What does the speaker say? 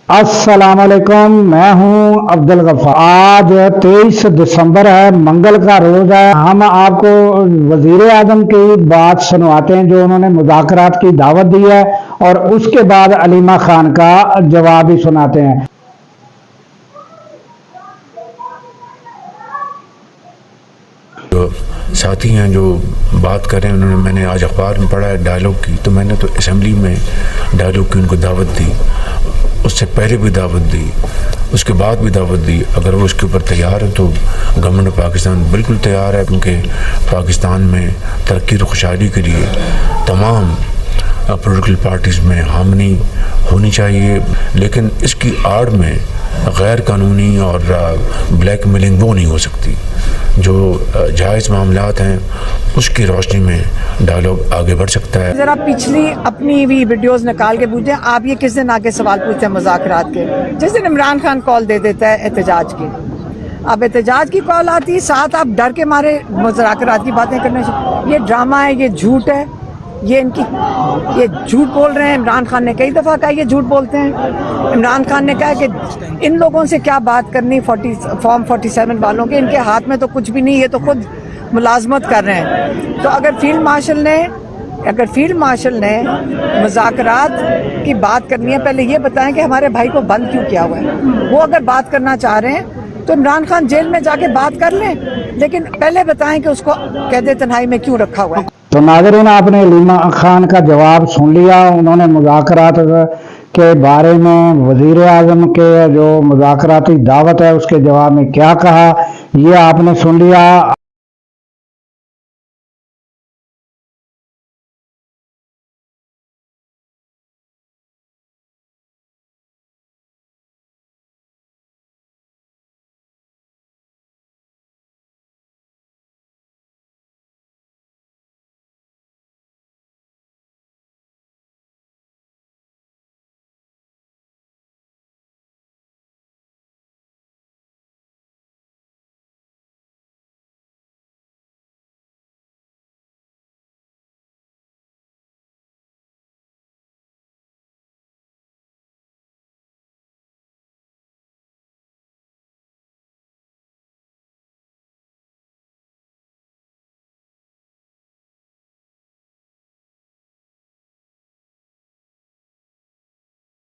अस्सलाम वालेकुम, मैं हूं अब्दुल गफ्फार। आज 23 दिसंबर है, मंगल का रोज है। हम आपको वजीर आजम की बात सुनवाते हैं जो उन्होंने मुज़ाकरात की दावत दी है, और उसके बाद अलीमा खान का जवाब भी सुनाते हैं। जो साथी हैं जो बात कर रहे हैं, उन्होंने मैंने आज अखबार में पढ़ा है डायलॉग की, तो मैंने तो असम्बली में डायलॉग की उनको दावत दी, उससे पहले भी दावत दी, उसके बाद भी दावत दी। अगर वो उसके ऊपर तैयार है तो गवर्नमेंट ऑफ पाकिस्तान बिल्कुल तैयार है, क्योंकि पाकिस्तान में तरक्की और खुशहाली के लिए तमाम पॉलिटिकल पार्टीज़ में हामनी होनी चाहिए, लेकिन इसकी आड़ में गैर कानूनी और ब्लैक मेलिंग वो नहीं हो सकती। जो जायज़ मामलात हैं उसकी रोशनी में डायलॉग आगे बढ़ सकता है। जरा पिछली अपनी भी वीडियोस निकाल के पूछते हैं, आप ये किस दिन आके सवाल पूछते हैं मुज़ाकरात के? जिस दिन इमरान खान कॉल दे देता है एहतजाज की, अब एहतजाज की कॉल आती है, साथ आप डर के मारे मुज़ाकरात की बातें करने से। ये ड्रामा है, ये झूठ है, ये झूठ बोल रहे हैं। इमरान खान ने कई दफ़ा कहा ये झूठ बोलते हैं। इमरान खान ने कहा कि इन लोगों से क्या बात करनी, फॉर्म 47 वालों के, इनके हाथ में तो कुछ भी नहीं, ये तो खुद मुलाजमत कर रहे हैं। तो अगर फील्ड मार्शल ने मुज़ाकरात की बात करनी है, पहले ये बताएं कि हमारे भाई को बंद क्यों किया हुआ है। वो अगर बात करना चाह रहे हैं तो इमरान खान जेल में जाके बात कर लें, लेकिन पहले बताएं कि उसको कैद तन्हाई में क्यों रखा हुआ है। तो नाज़रीन, आपने अलीमा खान का जवाब सुन लिया। उन्होंने मुज़ाकरात के बारे में वज़ीर आज़म के जो मुज़ाकराती दावत है उसके जवाब में क्या कहा, ये आपने सुन लिया।